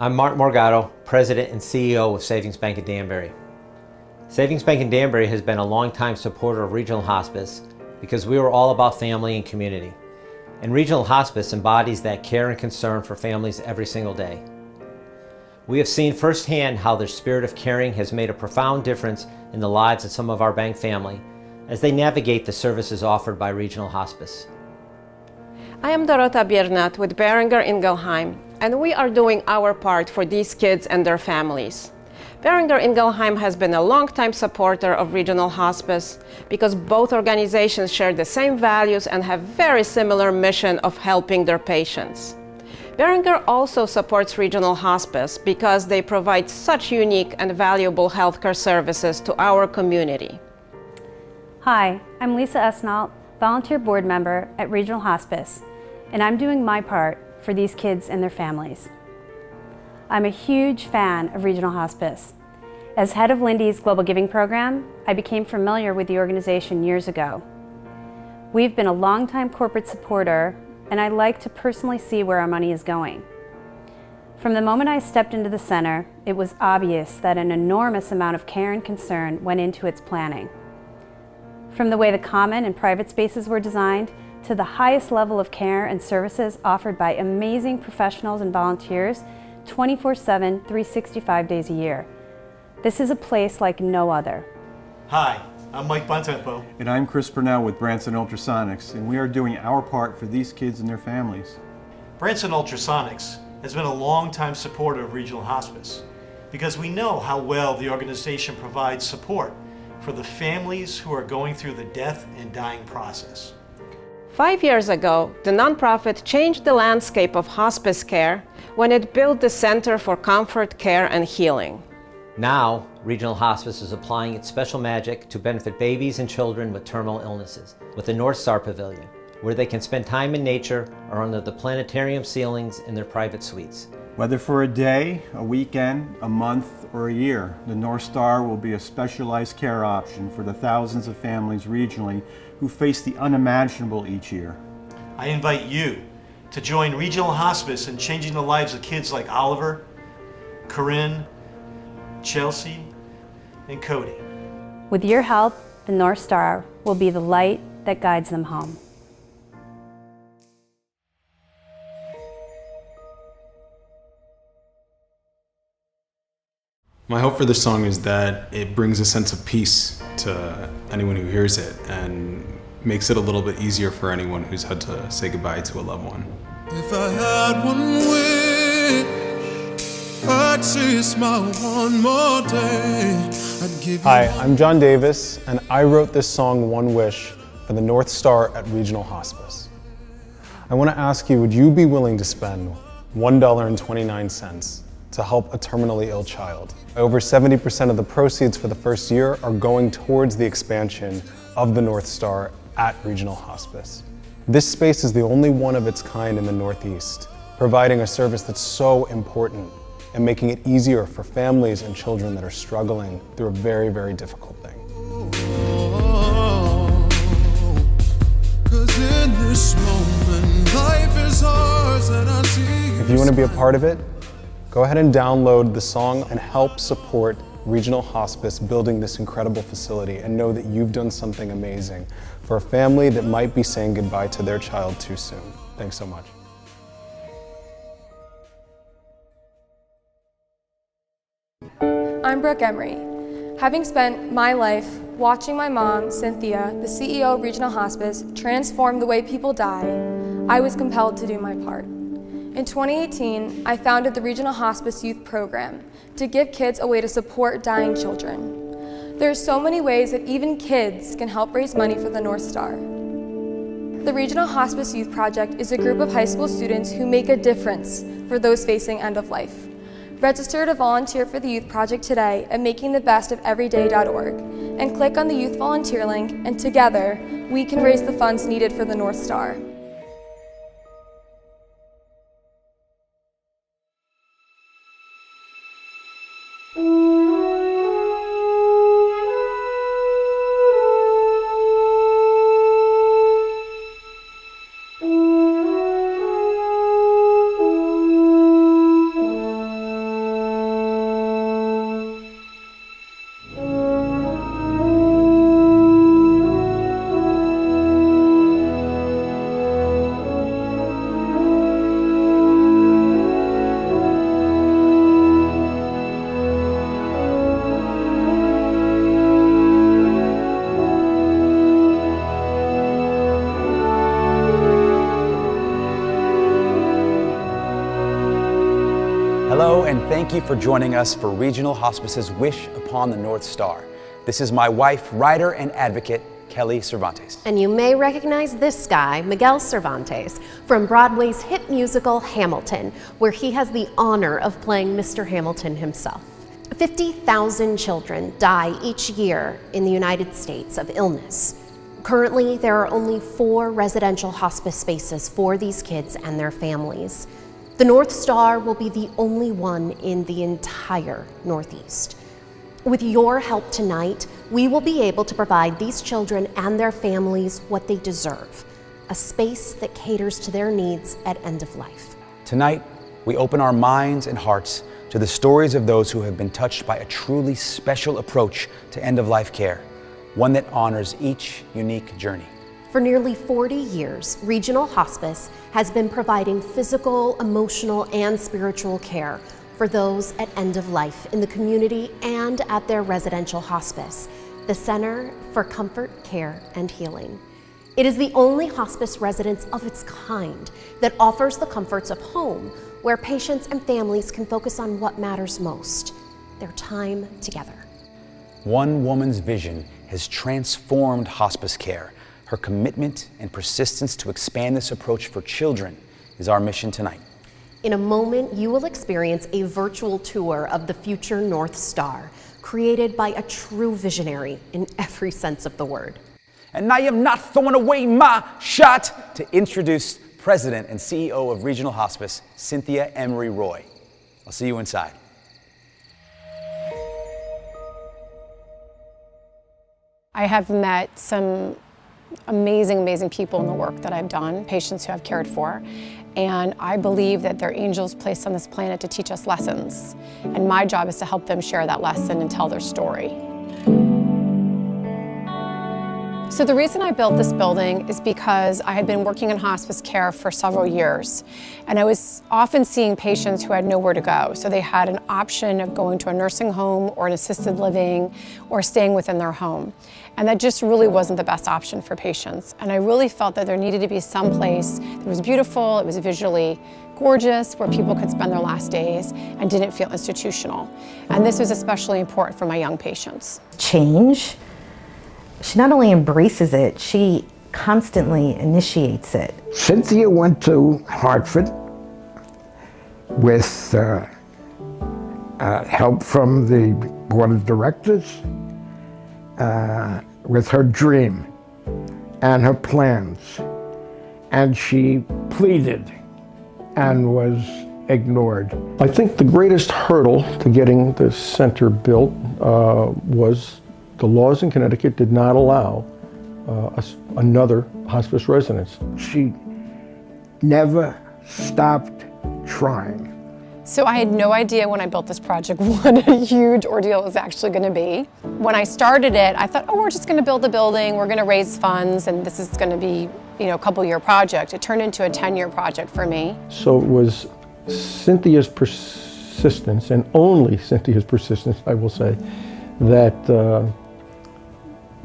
I'm Mark Morgado, President and CEO of Savings Bank of Danbury. Savings Bank of Danbury has been a longtime supporter of Regional Hospice because we were all about family and community. And Regional Hospice embodies that care and concern for families every single day. We have seen firsthand how their spirit of caring has made a profound difference in the lives of some of our bank family as they navigate the services offered by Regional Hospice. I am Dorota Biernat with Beringer Ingelheim, and we are doing our part for these kids and their families. Beringer Ingelheim has been a longtime supporter of Regional Hospice because both organizations share the same values and have very similar mission of helping their patients. Beringer also supports Regional Hospice because they provide such unique and valuable healthcare services to our community. Hi, I'm Lisa Esnault, volunteer board member at Regional Hospice, and I'm doing my part for these kids and their families. I'm a huge fan of Regional Hospice. As head of Lindy's Global Giving Program, I became familiar with the organization years ago. We've been a longtime corporate supporter, and I like to personally see where our money is going. From the moment I stepped into the center, it was obvious that an enormous amount of care and concern went into its planning. From the way the common and private spaces were designed, to the highest level of care and services offered by amazing professionals and volunteers 24/7, 365 days a year. This is a place like no other. Hi, I'm Mike Bontempo. And I'm Chris Burnell with Branson Ultrasonics, and we are doing our part for these kids and their families. Branson Ultrasonics has been a long-time supporter of Regional Hospice because we know how well the organization provides support for the families who are going through the death and dying process. 5 years ago, the nonprofit changed the landscape of hospice care when it built the Center for Comfort, Care, and Healing. Now, Regional Hospice is applying its special magic to benefit babies and children with terminal illnesses with the North Star Pavilion, where they can spend time in nature or under the planetarium ceilings in their private suites. Whether for a day, a weekend, a month, or a year, the North Star will be a specialized care option for the thousands of families regionally who face the unimaginable each year. I invite you to join Regional Hospice in changing the lives of kids like Oliver, Corinne, Chelsea, and Cody. With your help, the North Star will be the light that guides them home. My hope for this song is that it brings a sense of peace to anyone who hears it and makes it a little bit easier for anyone who's had to say goodbye to a loved one. If I had one wish, I'd see a smile one more day. I'd give you. Hi, I'm John Davis, and I wrote this song, One Wish, for the North Star at Regional Hospice. I want to ask you, would you be willing to spend $1.29 to help a terminally ill child? Over 70% of the proceeds for the first year are going towards the expansion of the North Star at Regional Hospice. This space is the only one of its kind in the Northeast, providing a service that's so important and making it easier for families and children that are struggling through a very, very difficult thing. If you want to be a part of it, go ahead and download the song and help support Regional Hospice building this incredible facility, and know that you've done something amazing for a family that might be saying goodbye to their child too soon. Thanks so much. I'm Brooke Emery. Having spent my life watching my mom, Cynthia, the CEO of Regional Hospice, transform the way people die, I was compelled to do my part. In 2018, I founded the Regional Hospice Youth Program to give kids a way to support dying children. There are so many ways that even kids can help raise money for the North Star. The Regional Hospice Youth Project is a group of high school students who make a difference for those facing end of life. Register to volunteer for the Youth Project today at makingthebestofeveryday.org and click on the Youth Volunteer link, and together we can raise the funds needed for the North Star. Hello, and thank you for joining us for Regional Hospice's Wish Upon the North Star. This is my wife, writer and advocate, Kelly Cervantes. And you may recognize this guy, Miguel Cervantes, from Broadway's hit musical Hamilton, where he has the honor of playing Mr. Hamilton himself. 50,000 children die each year in the United States of illness. Currently, there are only 4 residential hospice spaces for these kids and their families. The North Star will be the only one in the entire Northeast. With your help tonight, we will be able to provide these children and their families what they deserve, a space that caters to their needs at end of life. Tonight, we open our minds and hearts to the stories of those who have been touched by a truly special approach to end-of-life care, one that honors each unique journey. For nearly 40 years, Regional Hospice has been providing physical, emotional, and spiritual care for those at end of life in the community and at their residential hospice, the Center for Comfort, Care, and Healing. It is the only hospice residence of its kind that offers the comforts of home, where patients and families can focus on what matters most, their time together. One woman's vision has transformed hospice care. Her commitment and persistence to expand this approach for children is our mission tonight. In a moment, you will experience a virtual tour of the future North Star, created by a true visionary in every sense of the word. And I am not throwing away my shot to introduce President and CEO of Regional Hospice, Cynthia Emery Roy. I'll see you inside. I have met some amazing people in the work that I've done, patients who I've cared for, and I believe that they're angels placed on this planet to teach us lessons, and my job is to help them share that lesson and tell their story. So the reason I built this building is because I had been working in hospice care for several years, and I was often seeing patients who had nowhere to go. So they had an option of going to a nursing home or an assisted living or staying within their home. And that just really wasn't the best option for patients. And I really felt that there needed to be some place that was beautiful, it was visually gorgeous, where people could spend their last days and didn't feel institutional. And this was especially important for my young patients. Change, she not only embraces it, she constantly initiates it. Cynthia went to Hartford with help from the board of directors, with her dream and her plans, and she pleaded and was ignored. I think the greatest hurdle to getting the center built was the laws in Connecticut did not allow another hospice residence. She never stopped trying. So I had no idea when I built this project what a huge ordeal it was actually going to be. When I started it, I thought, oh, we're just going to build a building, we're going to raise funds, and this is going to be, a couple-year project. It turned into a 10-year project for me. So it was Cynthia's persistence, and only Cynthia's persistence, I will say, that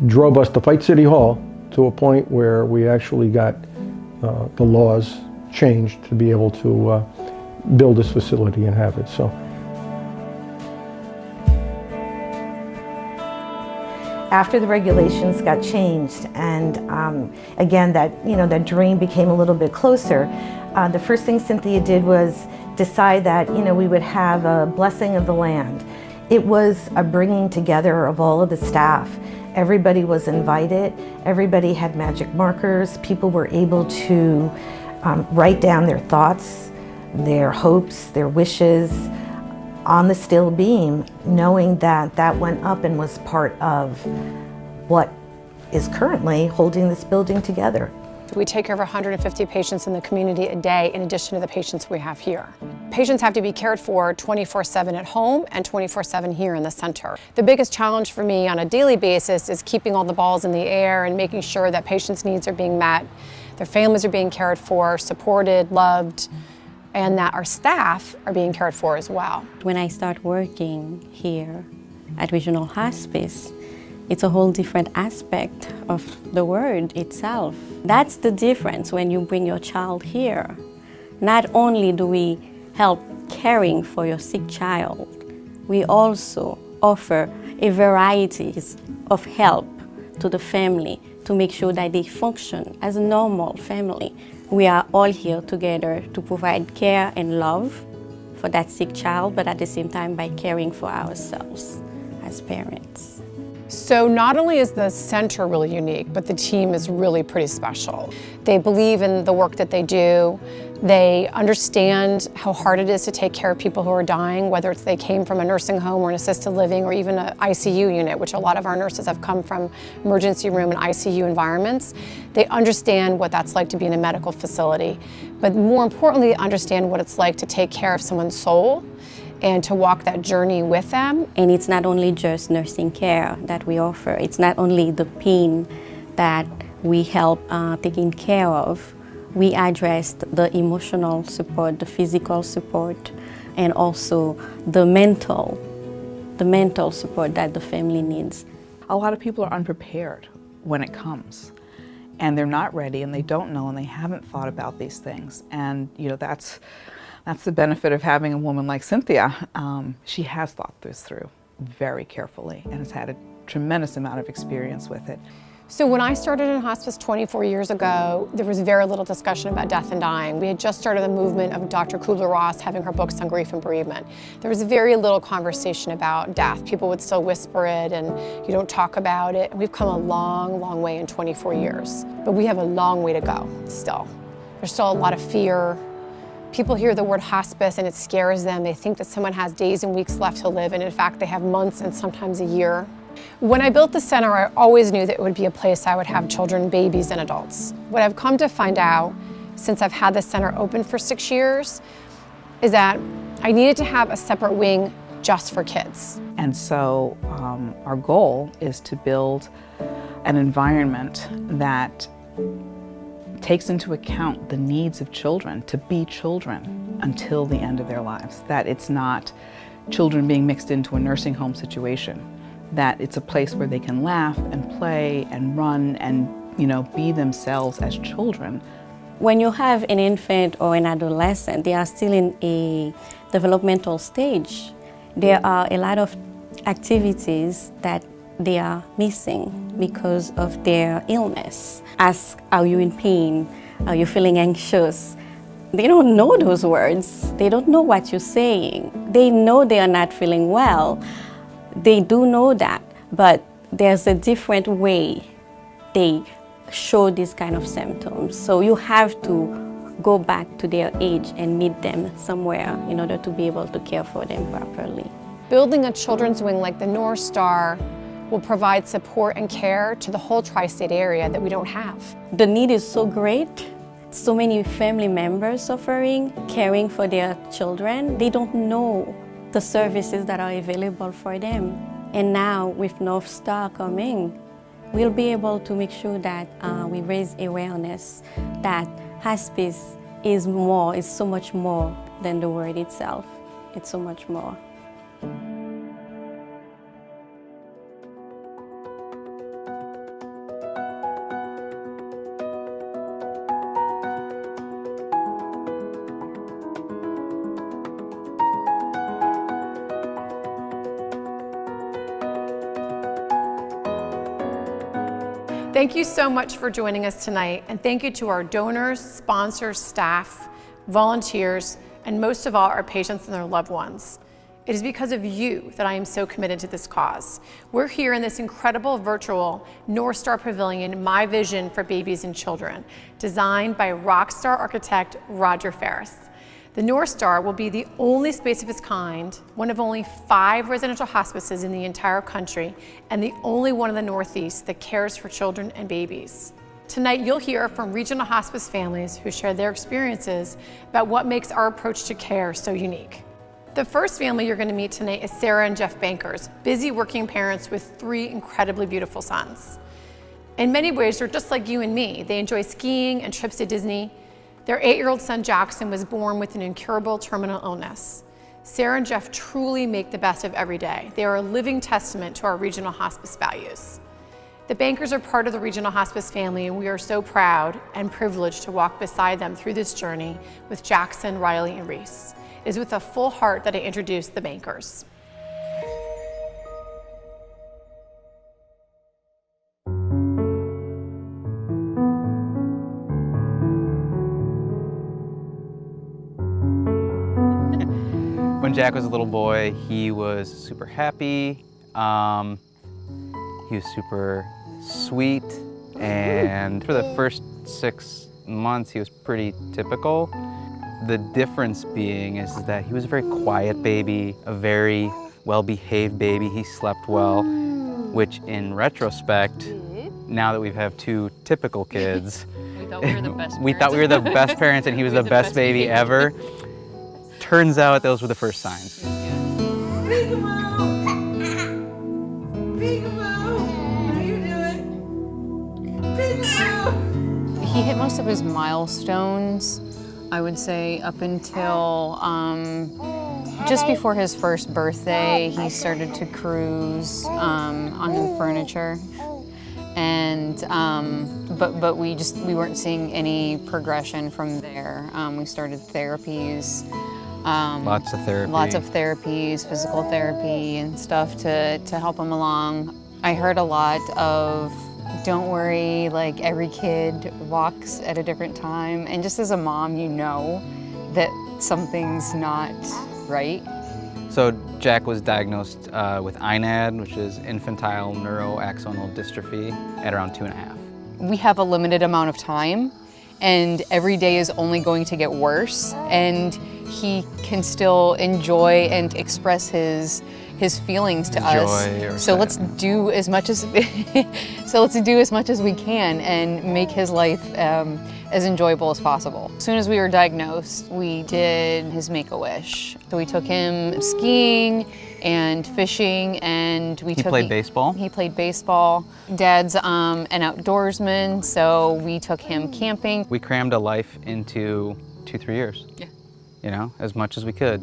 drove us to fight City Hall to a point where we actually got the laws changed to be able to build this facility and have it. So after the regulations got changed, and again, that dream became a little bit closer, the first thing Cynthia did was decide that we would have a blessing of the land. It was a bringing together of all of the staff. Everybody was invited. Everybody had magic markers. People were able to write down their thoughts, their hopes, their wishes on the steel beam, knowing that that went up and was part of what is currently holding this building together. We take care of 150 patients in the community a day in addition to the patients we have here. Patients have to be cared for 24/7 at home and 24/7 here in the center. The biggest challenge for me on a daily basis is keeping all the balls in the air and making sure that patients' needs are being met, their families are being cared for, supported, loved, and that our staff are being cared for as well. When I start working here at Regional Hospice, it's a whole different aspect of the word itself. That's the difference when you bring your child here. Not only do we help caring for your sick child, we also offer a variety of help to the family to make sure that they function as a normal family. We are all here together to provide care and love for that sick child, but at the same time by caring for ourselves as parents. So not only is the center really unique, but the team is really pretty special. They believe in the work that they do. They understand how hard it is to take care of people who are dying, whether it's they came from a nursing home or an assisted living or even an ICU unit, which a lot of our nurses have come from emergency room and ICU environments. They understand what that's like to be in a medical facility, but more importantly, understand what it's like to take care of someone's soul and to walk that journey with them. And it's not only just nursing care that we offer. It's not only the pain that we help taking care of. We addressed the emotional support, the physical support, and also the mental support that the family needs. A lot of people are unprepared when it comes, and they're not ready, and they don't know, and they haven't thought about these things. And you know, that's the benefit of having a woman like Cynthia. She has thought this through very carefully and has had a tremendous amount of experience with it. So when I started in hospice 24 years ago, there was very little discussion about death and dying. We had just started the movement of Dr. Kubler-Ross having her books on grief and bereavement. There was very little conversation about death. People would still whisper it and you don't talk about it. And we've come a long, long way in 24 years. But we have a long way to go still. There's still a lot of fear. People hear the word hospice and it scares them. They think that someone has days and weeks left to live, and in fact they have months and sometimes a year. When I built the center, I always knew that it would be a place I would have children, babies, and adults. What I've come to find out since I've had the center open for 6 years is that I needed to have a separate wing just for kids. And so our goal is to build an environment that takes into account the needs of children to be children until the end of their lives. That it's not children being mixed into a nursing home situation. That it's a place where they can laugh and play and run and, you know, be themselves as children. When you have an infant or an adolescent, they are still in a developmental stage. There are a lot of activities that they are missing because of their illness. Ask, are you in pain? Are you feeling anxious? They don't know those words. They don't know what you're saying. They know they are not feeling well. They do know that, but there's a different way they show these kind of symptoms. So you have to go back to their age and meet them somewhere in order to be able to care for them properly. Building a children's wing like the North Star will provide support and care to the whole tri-state area that we don't have. The need is so great. So many family members suffering, caring for their children. They don't know the services that are available for them. And now with North Star coming, we'll be able to make sure that we raise awareness that hospice is so much more than the word itself. It's so much more. Thank you so much for joining us tonight, and thank you to our donors, sponsors, staff, volunteers, and most of all, our patients and their loved ones. It is because of you that I am so committed to this cause. We're here in this incredible virtual North Star Pavilion, My Vision for Babies and Children, designed by rock star architect Roger Ferris. The North Star will be the only space of its kind, one of only 5 residential hospices in the entire country, and the only one in the Northeast that cares for children and babies. Tonight, you'll hear from regional hospice families who share their experiences about what makes our approach to care so unique. The first family you're going to meet tonight is Sarah and Jeff Bankers, busy working parents with 3 incredibly beautiful sons. In many ways, they're just like you and me. They enjoy skiing and trips to Disney. Their 8-year-old son Jackson was born with an incurable terminal illness. Sarah and Jeff truly make the best of every day. They are a living testament to our regional hospice values. The Bankers are part of the regional hospice family, and we are so proud and privileged to walk beside them through this journey with Jackson, Riley, and Reese. is with a full heart that I introduce the bankers. When Jack was a little boy, he was super happy. He was super sweet, and for the first 6 months, he was pretty typical. The difference being is that he was a very quiet baby, a very well-behaved baby. He slept well, which in retrospect, now that we have 2 typical kids, we thought we were the best we thought we were the best parents and he was the best baby ever. Turns out those were the first signs. He hit most of his milestones, I would say, up until just before his first birthday. He started to cruise on the furniture, and but we weren't seeing any progression from there. We started therapies. Lots of therapy. Lots of therapies, physical therapy and stuff to help him along. I heard a lot of, don't worry, like every kid walks at a different time. And just as a mom, you know that something's not right. So Jack was diagnosed with INAD, which is infantile neuroaxonal dystrophy, at around 2.5. We have a limited amount of time, and every day is only going to get worse, and he can still enjoy and express his feelings to us. So let's do as much as we can and make his life as enjoyable as possible. As soon as we were diagnosed, we did his Make-A-Wish. So we took him skiing and fishing, and He played baseball. He played baseball. Dad's an outdoorsman, so we took him camping. We crammed a life into 2-3 years. Yeah. You know, as much as we could.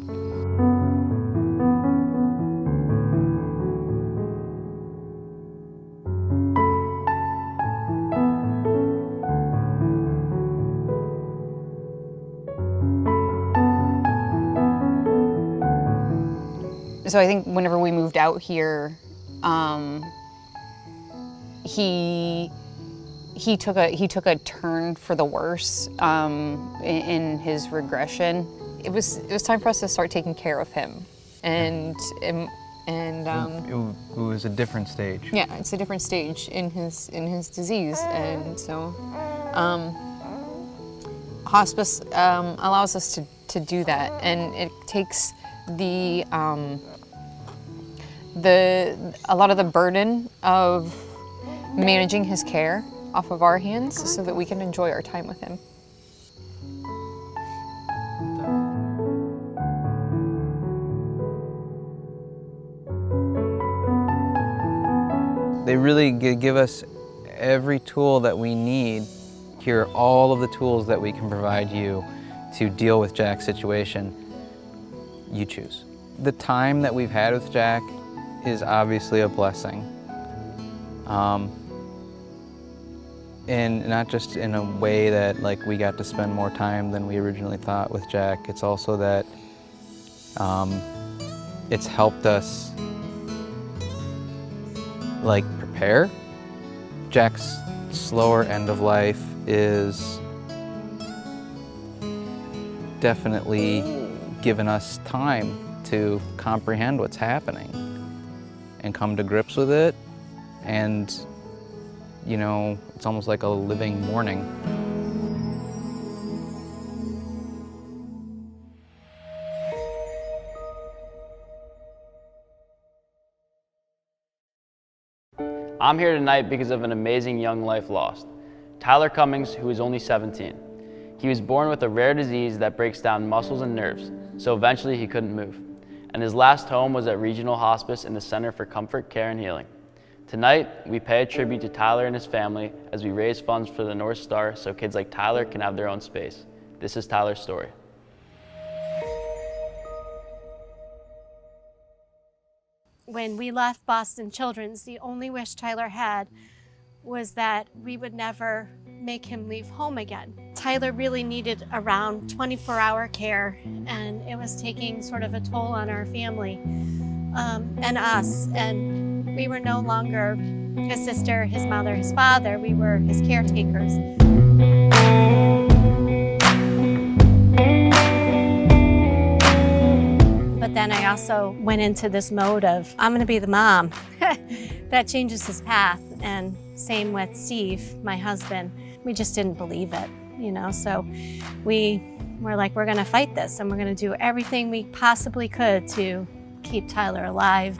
So I think whenever we moved out here, he took a turn for the worse in his regression. It was time for us to start taking care of him, and it was a different stage. Yeah, it's a different stage in his disease, and so hospice allows us to do that, and it takes a lot of the burden of managing his care off of our hands so that we can enjoy our time with him. They really give us every tool that we need. Here are all of the tools that we can provide you to deal with Jack's situation. You choose. The time that we've had with Jack is obviously a blessing. And not just in a way that like we got to spend more time than we originally thought with Jack. It's also that it's helped us like prepare. Jack's slower end of life is definitely given us time to comprehend what's happening and come to grips with it. And, you know, it's almost like a living mourning. I'm here tonight because of an amazing young life lost. Tyler Cummings, who is only 17. He was born with a rare disease that breaks down muscles and nerves, so eventually he couldn't move. And his last home was at Regional Hospice in the Center for Comfort, Care, and Healing. Tonight, we pay a tribute to Tyler and his family as we raise funds for the North Star so kids like Tyler can have their own space. This is Tyler's story. When we left Boston Children's, the only wish Tyler had was that we would never make him leave home again. Tyler really needed around 24-hour care, and it was taking sort of a toll on our family and us. And we were no longer his sister, his mother, his father. We were his caretakers. But then I also went into this mode of, I'm gonna be the mom. That changes his path. And same with Steve, my husband. We just didn't believe it, you know? So we were like, we're gonna fight this, and we're gonna do everything we possibly could to keep Tyler alive.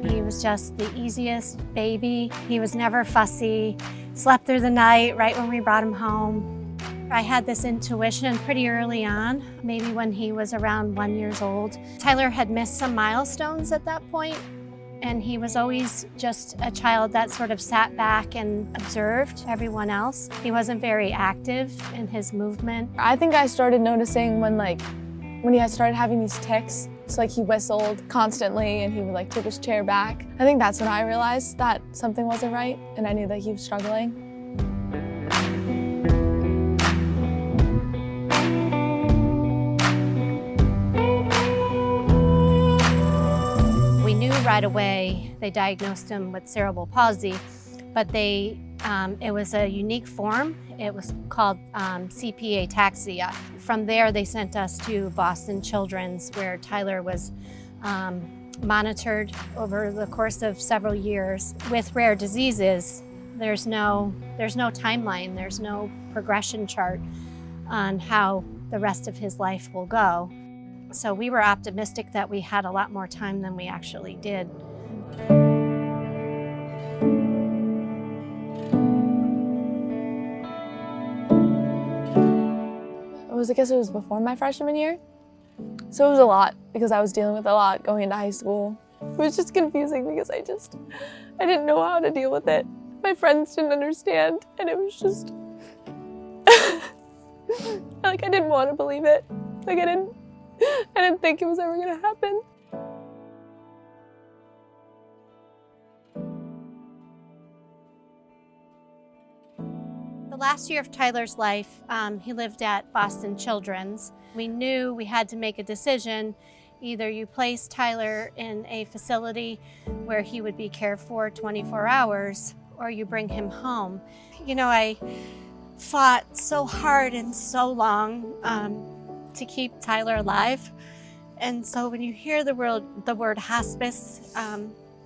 He was just the easiest baby. He was never fussy, slept through the night right when we brought him home. I had this intuition pretty early on, maybe when he was around 1 year old. Tyler had missed some milestones at that point, and he was always just a child that sort of sat back and observed everyone else. He wasn't very active in his movement. I think I started noticing when he had started having these tics. So he whistled constantly and he would tip his chair back. I think that's when I realized that something wasn't right and I knew that he was struggling. Right away, they diagnosed him with cerebral palsy, but it was a unique form. It was called CP ataxia. From there, they sent us to Boston Children's, where Tyler was monitored over the course of several years. With rare diseases, there's no timeline, there's no progression chart on how the rest of his life will go. So we were optimistic that we had a lot more time than we actually did. I guess it was before my freshman year. So it was a lot because I was dealing with a lot going into high school. It was just confusing because I didn't know how to deal with it. My friends didn't understand, and it was just, I didn't want to believe it. I didn't think it was ever going to happen. The last year of Tyler's life, he lived at Boston Children's. We knew we had to make a decision. Either you place Tyler in a facility where he would be cared for 24 hours, or you bring him home. You know, I fought so hard and so long to keep Tyler alive. And so when you hear the word hospice,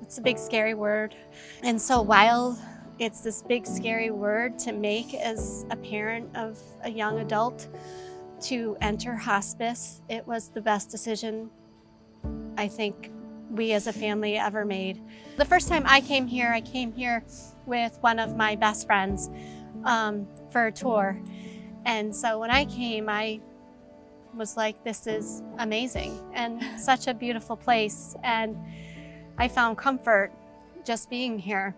it's a big, scary word. And so while it's this big, scary word to make as a parent of a young adult to enter hospice, it was the best decision I think we as a family ever made. The first time I came here with one of my best friends for a tour. And so when I came, I was like, this is amazing and such a beautiful place. And I found comfort just being here.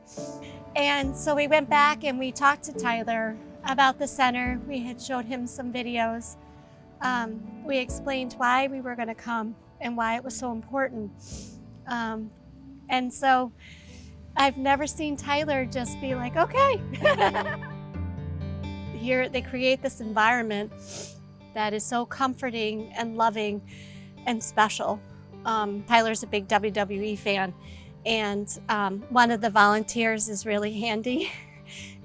And so we went back and we talked to Tyler about the center. We had showed him some videos. We explained why we were going to come and why it was so important. And so I've never seen Tyler just be like, okay. Here they create this environment that is so comforting and loving and special. Tyler's a big WWE fan, and one of the volunteers is really handy.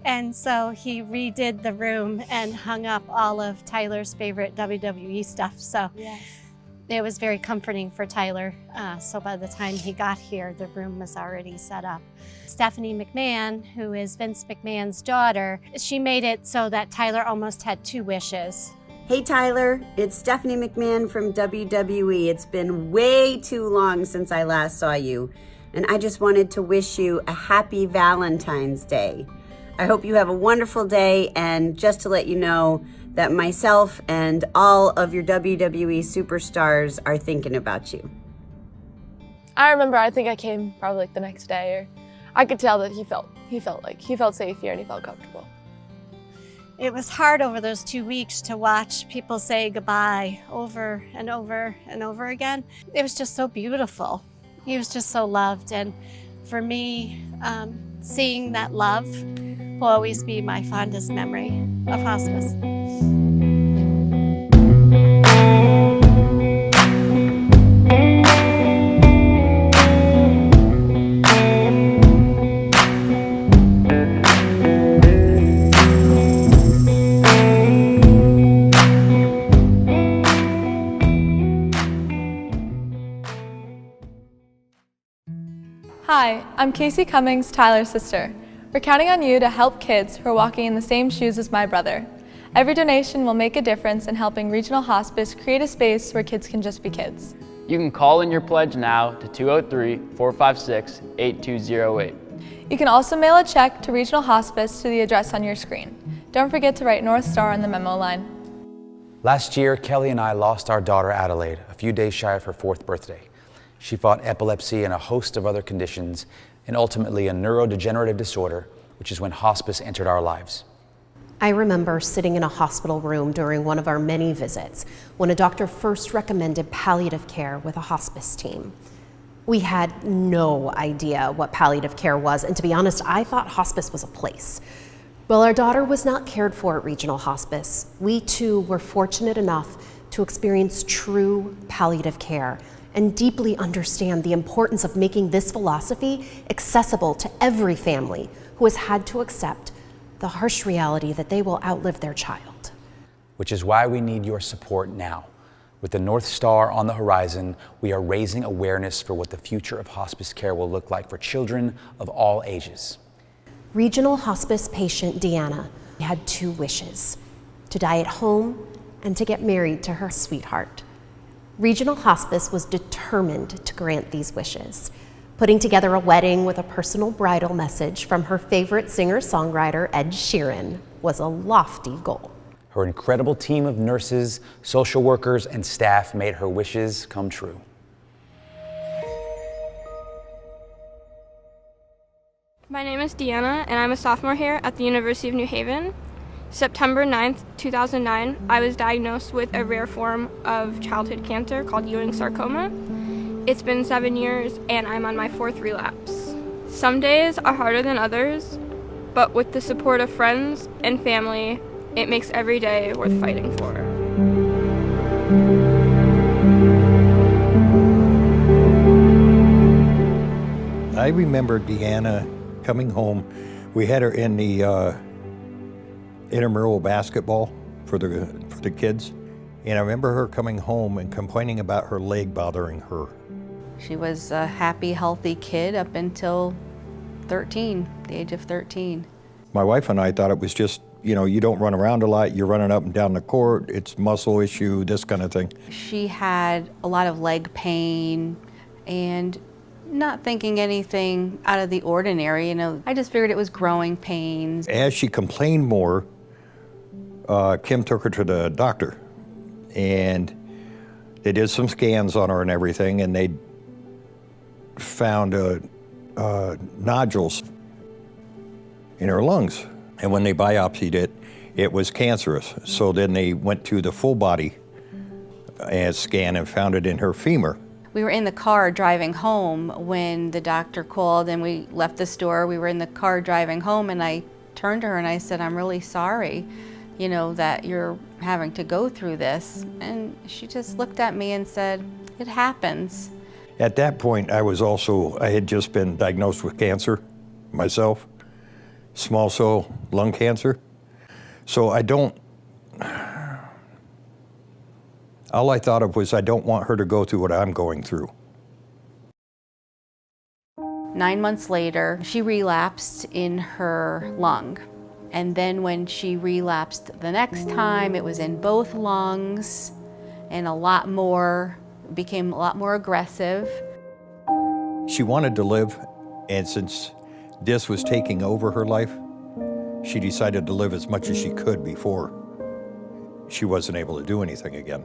And so he redid the room and hung up all of Tyler's favorite WWE stuff. So it was very comforting for Tyler. So by the time he got here, the room was already set up. Stephanie McMahon, who is Vince McMahon's daughter, she made it so that Tyler almost had 2 wishes. Hey Tyler, it's Stephanie McMahon from WWE. It's been way too long since I last saw you, and I just wanted to wish you a happy Valentine's Day. I hope you have a wonderful day, and just to let you know that myself and all of your WWE superstars are thinking about you. I remember, I think I came probably the next day, or I could tell that he felt safe here and he felt comfortable. It was hard over those 2 weeks to watch people say goodbye over and over and over again. It was just so beautiful. He was just so loved, and For me, seeing that love will always be my fondest memory of hospice. Hi, I'm Casey Cummings, Tyler's sister. We're counting on you to help kids who are walking in the same shoes as my brother. Every donation will make a difference in helping Regional Hospice create a space where kids can just be kids. You can call in your pledge now to 203-456-8208. You can also mail a check to Regional Hospice to the address on your screen. Don't forget to write North Star on the memo line. Last year, Kelly and I lost our daughter Adelaide a few days shy of her 4th birthday. She fought epilepsy and a host of other conditions, and ultimately a neurodegenerative disorder, which is when hospice entered our lives. I remember sitting in a hospital room during one of our many visits when a doctor first recommended palliative care with a hospice team. We had no idea what palliative care was, and to be honest, I thought hospice was a place. While our daughter was not cared for at Regional Hospice, we too were fortunate enough to experience true palliative care and deeply understand the importance of making this philosophy accessible to every family who has had to accept the harsh reality that they will outlive their child. Which is why we need your support now. With the North Star on the horizon, we are raising awareness for what the future of hospice care will look like for children of all ages. Regional Hospice patient Deanna had 2 wishes: to die at home and to get married to her sweetheart. Regional Hospice was determined to grant these wishes, putting together a wedding with a personal bridal message from her favorite singer-songwriter Ed Sheeran was a lofty goal. Her incredible team of nurses, social workers, and staff made her wishes come true. My name is Deanna, and I'm a sophomore here at the University of New Haven. September 9th, 2009, I was diagnosed with a rare form of childhood cancer called Ewing sarcoma. It's been 7 years, and I'm on my 4th relapse. Some days are harder than others, but with the support of friends and family, it makes every day worth fighting for. I remember Deanna coming home. We had her in the intramural basketball for the kids, and I remember her coming home and complaining about her leg bothering her. She was a happy, healthy kid up until 13, the age of 13. My wife and I thought it was just, you know, you don't run around a lot, you're running up and down the court, it's muscle issue, this kind of thing. She had a lot of leg pain and not thinking anything out of the ordinary, you know. I just figured it was growing pains. As she complained more, Kim took her to the doctor, and they did some scans on her and everything, and they found nodules in her lungs. And when they biopsied it, it was cancerous. So then they went to the full body scan and found it in her femur. We were in the car driving home when the doctor called, and we left the store. We were in the car driving home, and I turned to her and I said, "I'm really sorry, you know, that you're having to go through this." And she just looked at me and said, "It happens." At that point, I had just been diagnosed with cancer myself, small cell lung cancer. So all I thought of was, I don't want her to go through what I'm going through. 9 months later, she relapsed in her lung. And then when she relapsed the next time, it was in both lungs and became a lot more aggressive. She wanted to live, and since this was taking over her life, she decided to live as much as she could before she wasn't able to do anything again.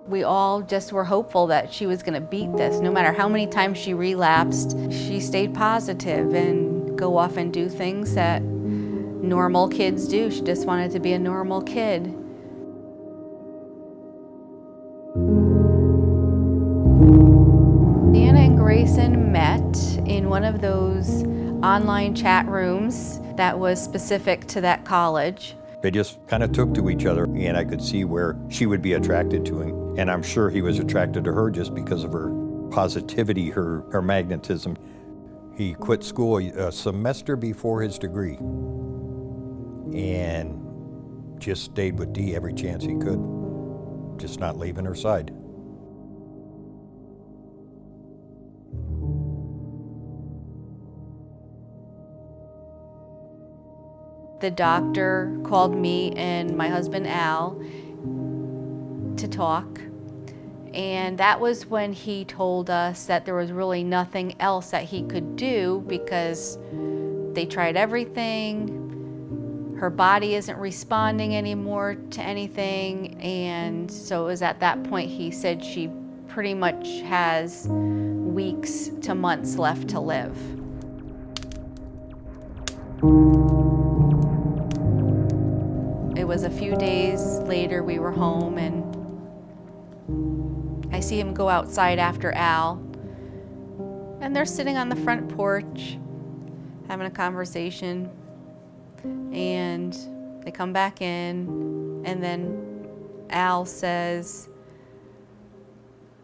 We all just were hopeful that she was going to beat this. No matter how many times she relapsed, she stayed positive and go off and do things that normal kids do. She just wanted to be a normal kid. Deanna and Grayson met in one of those online chat rooms that was specific to that college. They just kind of took to each other, and I could see where she would be attracted to him. And I'm sure he was attracted to her just because of her positivity, her magnetism. He quit school a semester before his degree and just stayed with Dee every chance he could, just not leaving her side. The doctor called me and my husband Al to talk, and that was when he told us that there was really nothing else that he could do because they tried everything. Her body isn't responding anymore to anything, and so it was at that point he said she pretty much has weeks to months left to live. It was a few days later we were home, and I see him go outside after Al, and they're sitting on the front porch having a conversation, and they come back in, and then Al says,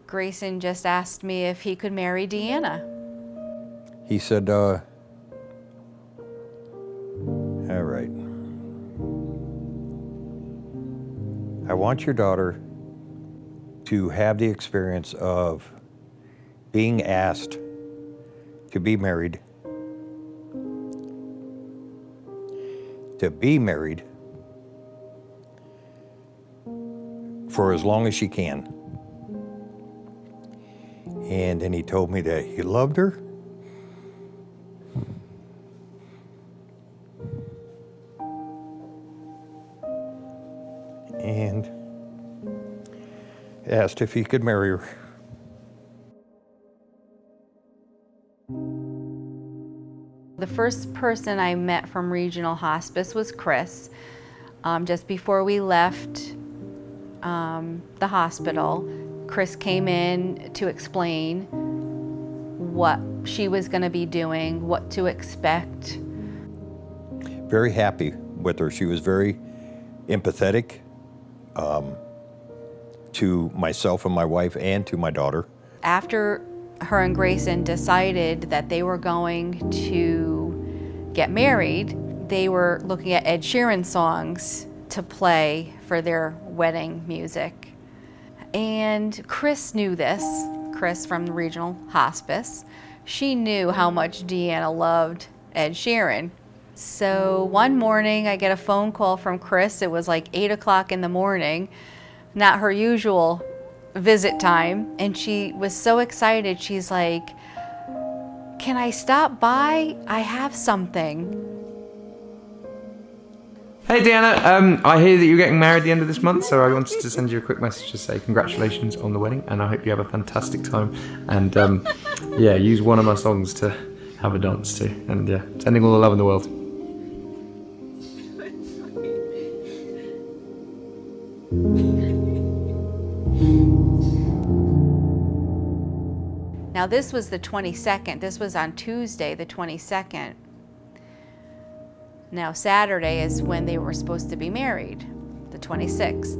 "Grayson just asked me if he could marry Deanna." He said, all right. I want your daughter to have the experience of being asked to be married, for as long as she can. And then he told me that he loved her. And asked if he could marry her. The first person I met from Regional Hospice was Chris. Just before we left the hospital, Chris came in to explain what she was going to be doing, what to expect. Very happy with her. She was very empathetic to myself and my wife and to my daughter. After her and Grayson decided that they were going to get married, they were looking at Ed Sheeran songs to play for their wedding music. And Chris knew this, Chris from the Regional Hospice. She knew how much Deanna loved Ed Sheeran. So one morning I get a phone call from Chris. It was like 8 o'clock in the morning, not her usual visit time. And she was so excited. She's like, "Can I stop by? I have something." Hey Deanna, I hear that you're getting married at the end of this month, so I wanted to send you a quick message to say congratulations on the wedding, and I hope you have a fantastic time. And yeah, use one of my songs to have a dance to. And yeah, sending all the love in the world. Now this was the 22nd. This was on Tuesday, the 22nd. Now Saturday is when they were supposed to be married, the 26th.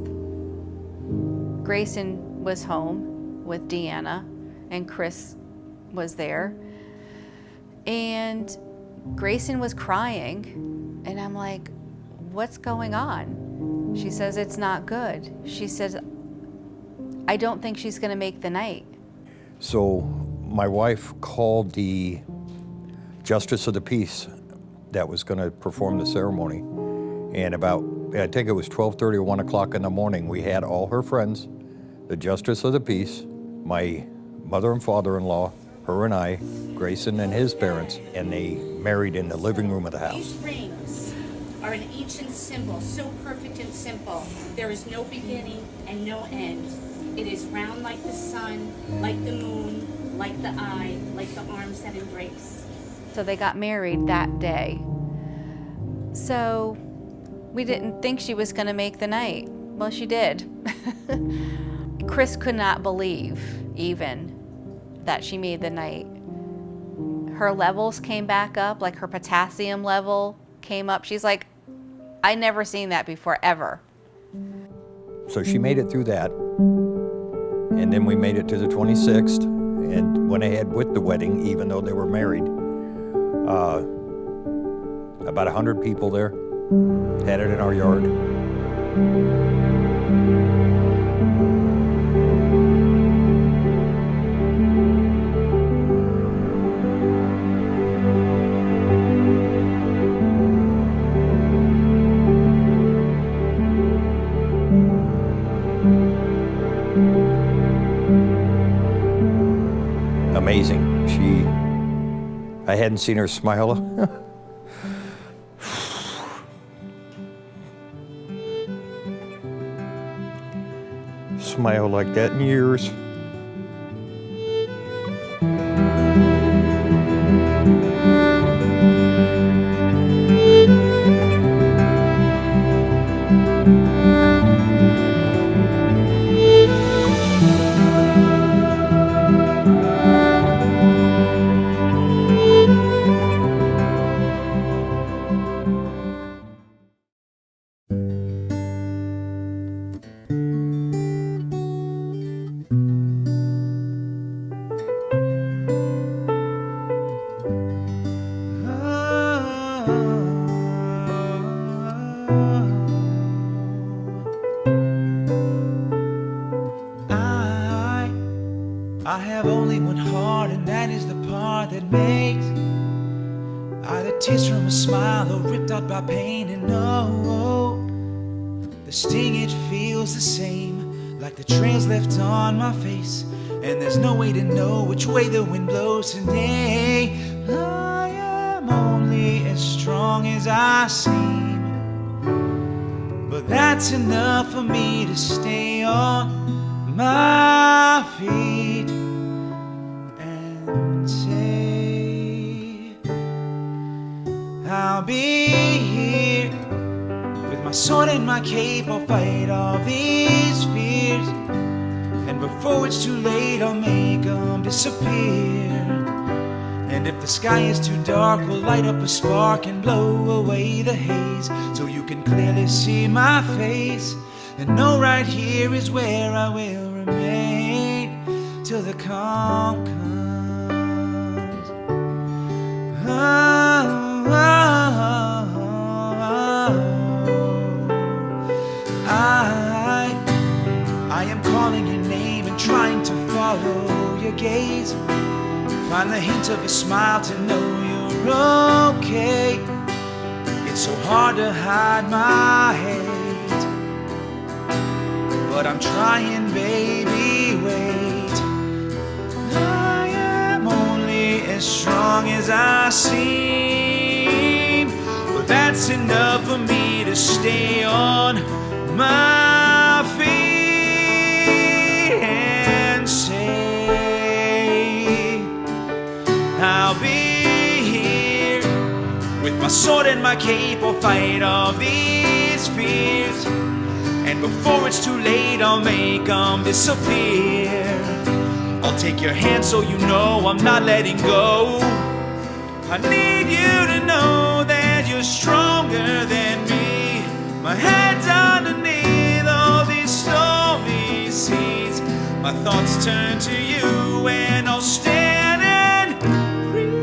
Grayson was home with Deanna, and Chris was there. And Grayson was crying, and I'm like, "What's going on?" She says, "It's not good." She says, "I don't think she's gonna make the night." So my wife called the Justice of the Peace that was going to perform the ceremony. And about, I think it was 12:30 or 1 o'clock in the morning, we had all her friends, the Justice of the Peace, my mother and father-in-law, her and I, Grayson and his parents, and they married in the living room of the house. These rings are an ancient symbol, so perfect and simple. There is no beginning and no end. It is round like the sun, like the moon, like the eye, like the arms that embrace. So they got married that day. So we didn't think she was gonna make the night. Well, she did. Chris could not believe even that she made the night. her levels came back up, like her potassium level came up. She's like, I never seen that before, ever. So she made it through that. And then we made it to the 26th and went ahead with the wedding, even though they were married. About 100 people there, had it in our yard. Amazing. I hadn't seen her smile. Smile like that in years. I have only one heart, and that is the part that makes either tears from a smile or ripped out by pain. And no, the sting, it feels the same, like the trails left on my face. And there's no way to know which way the wind blows today. I am only as strong as I seem, but that's enough for me to stay on my feet and say, I'll be here with my sword and my cape. I'll fight all these fears, and before it's too late I'll make them disappear. And if the sky is too dark, we'll light up a spark and blow away the haze, so you can clearly see my face and know right here is where I will remain till the calm comes. I am calling your name and trying to follow your gaze, find the hint of a smile to know you're okay. It's so hard to hide my hate, but I'm trying, baby, wait. I am only as strong as I seem, but that's enough for me to stay on my feet and say, I'll be here with my sword and my cape. I'll fight all these fears, and before it's too late I'll make them disappear. I'll take your hand so you know I'm not letting go. I need you to know that you're stronger than me. My head's underneath all these stormy seas. My thoughts turn to you and I'll stand and breathe.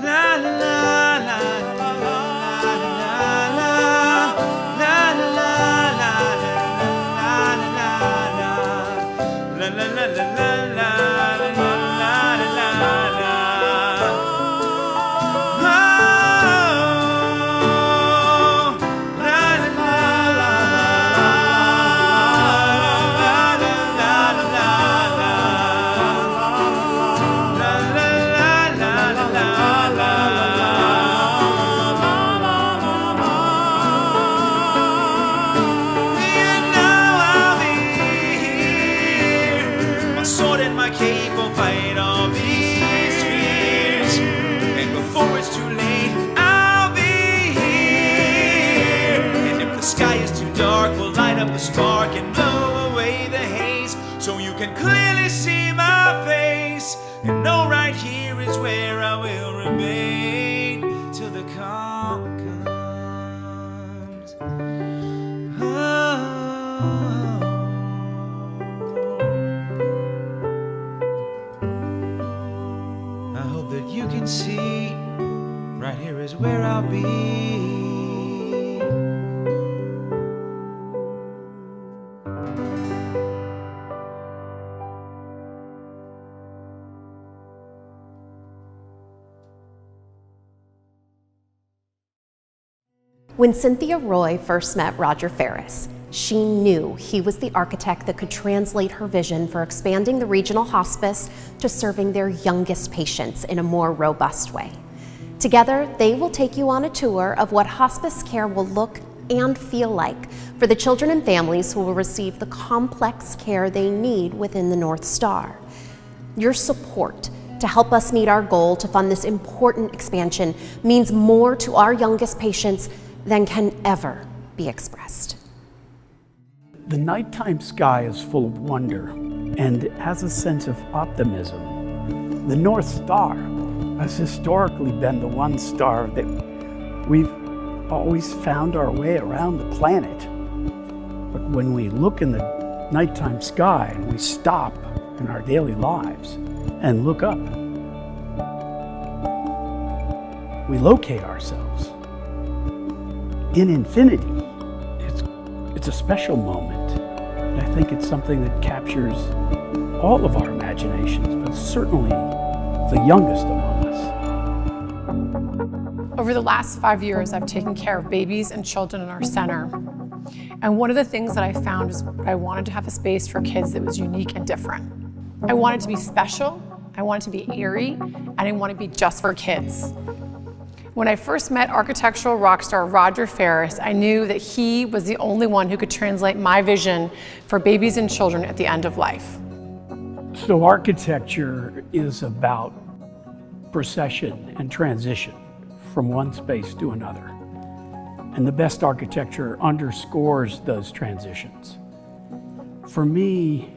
La la la la la la la la la la la la. Spark and blow away the haze, so you can clearly see my is where I'll be. When Cynthia Roy first met Roger Ferris, she knew he was the architect that could translate her vision for expanding the Regional Hospice to serving their youngest patients in a more robust way. Together, they will take you on a tour of what hospice care will look and feel like for the children and families who will receive the complex care they need within the North Star. Your support to help us meet our goal to fund this important expansion means more to our youngest patients than can ever be expressed. The nighttime sky is full of wonder and has a sense of optimism. The North Star has historically been the one star that we've always found our way around the planet. But when we look in the nighttime sky and we stop in our daily lives and look up, we locate ourselves in infinity. It's a special moment. And I think it's something that captures all of our imaginations, but certainly the youngest among us. Over the last 5 years, I've taken care of babies and children in our center. And one of the things that I found is I wanted to have a space for kids that was unique and different. I wanted to be special, I wanted to be airy, and I wanted to be just for kids. When I first met architectural rock star Roger Ferris, I knew that he was the only one who could translate my vision for babies and children at the end of life. So architecture is about procession and transition from one space to another. And the best architecture underscores those transitions. For me,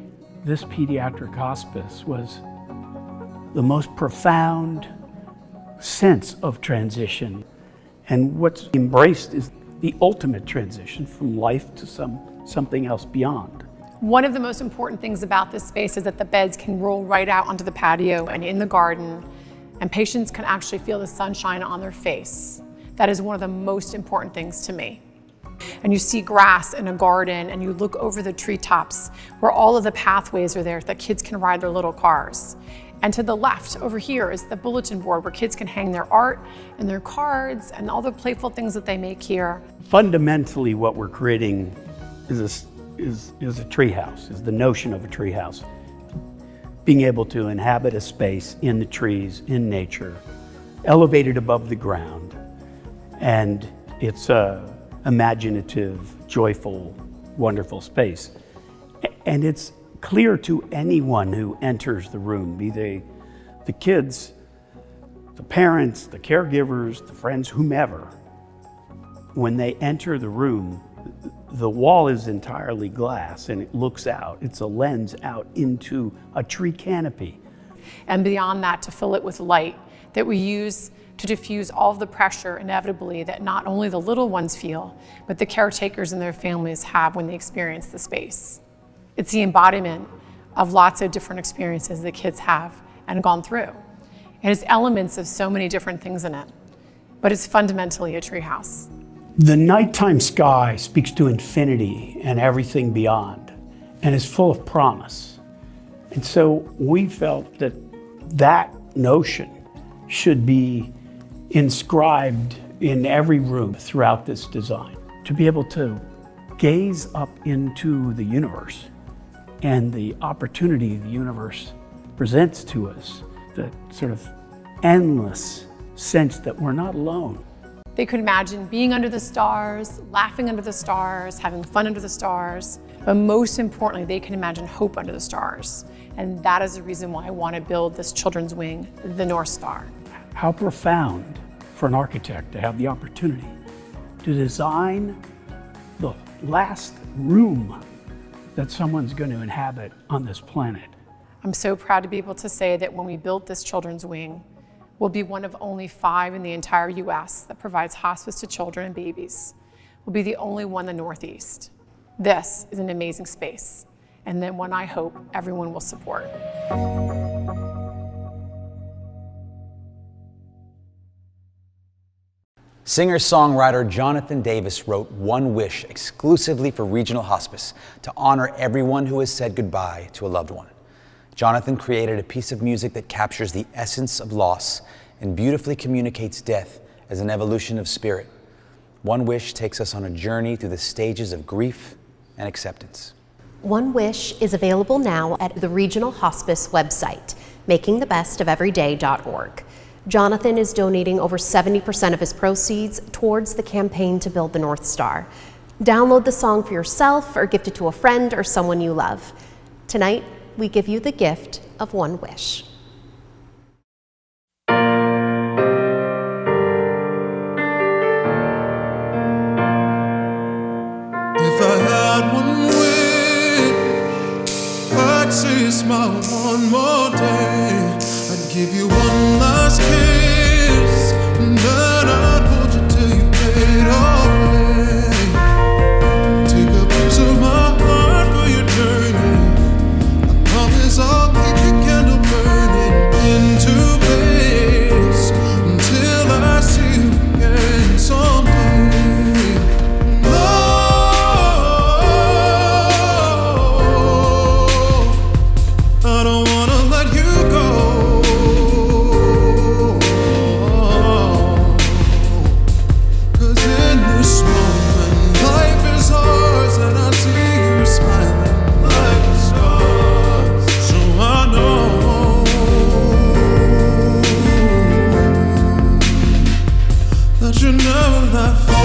this pediatric hospice was the most profound sense of transition. And what's embraced is the ultimate transition from life to something else beyond. One of the most important things about this space is that the beds can roll right out onto the patio and in the garden, and patients can actually feel the sunshine on their face. That is one of the most important things to me. And you see grass in a garden and you look over the treetops where all of the pathways are there that kids can ride their little cars. And to the left over here is the bulletin board where kids can hang their art and their cards and all the playful things that they make here. Fundamentally, what we're creating is a treehouse, is the notion of a treehouse. Being able to inhabit a space in the trees, in nature, elevated above the ground. And it's a imaginative, joyful, wonderful space. And it's clear to anyone who enters the room, be they the kids, the parents, the caregivers, the friends, whomever, when they enter the room, the wall is entirely glass and it looks out. It's a lens out into a tree canopy. And beyond that, to fill it with light that we use to diffuse all of the pressure inevitably that not only the little ones feel, but the caretakers and their families have when they experience the space. It's the embodiment of lots of different experiences that kids have and gone through. And it's elements of so many different things in it, but it's fundamentally a treehouse. The nighttime sky speaks to infinity and everything beyond, and is full of promise. And so we felt that that notion should be inscribed in every room throughout this design. To be able to gaze up into the universe and the opportunity the universe presents to us, the sort of endless sense that we're not alone. They could imagine being under the stars, laughing under the stars, having fun under the stars, but most importantly, they can imagine hope under the stars. And that is the reason why I want to build this children's wing, the North Star. How profound for an architect to have the opportunity to design the last room that someone's going to inhabit on this planet. I'm so proud to be able to say that when we built this children's wing, we'll be one of only 5 in the entire US that provides hospice to children and babies. We'll be the only one in the Northeast. This is an amazing space, and then one I hope everyone will support. Singer-songwriter Jonathan Davis wrote One Wish exclusively for Regional Hospice to honor everyone who has said goodbye to a loved one. Jonathan created a piece of music that captures the essence of loss and beautifully communicates death as an evolution of spirit. One Wish takes us on a journey through the stages of grief and acceptance. One Wish is available now at the Regional Hospice website, makingthebestofeveryday.org. Jonathan is donating over 70% of his proceeds towards the campaign to build the North Star. Download the song for yourself or gift it to a friend or someone you love. Tonight, we give you the gift of One Wish. If I had one wish, I'd say smile one more day. I'd give you one last kiss, and then I'd hold you till you fade away. Take a piece of my heart for your journey. I promise I'll keep your candle burning into place until I see you again someday. I don't wanna let you go. You're never that far.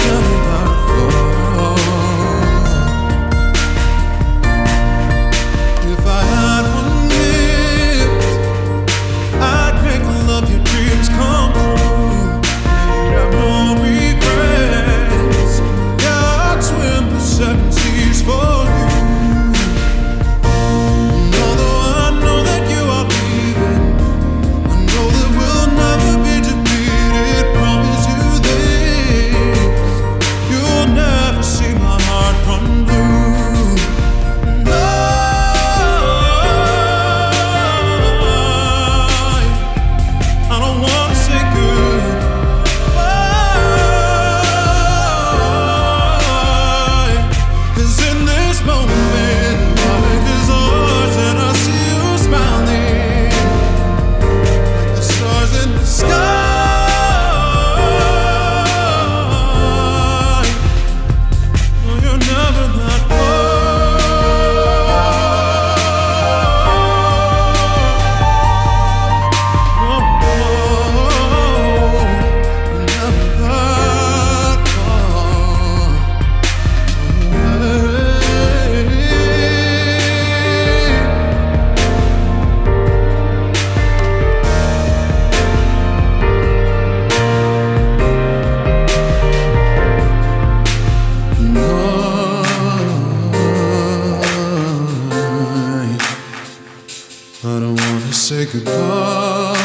Never that far. If I had one gift, I'd make all of your dreams come true. You'd have no regrets. Yeah, I'd swim the 7 seas for you. I don't wanna say goodbye.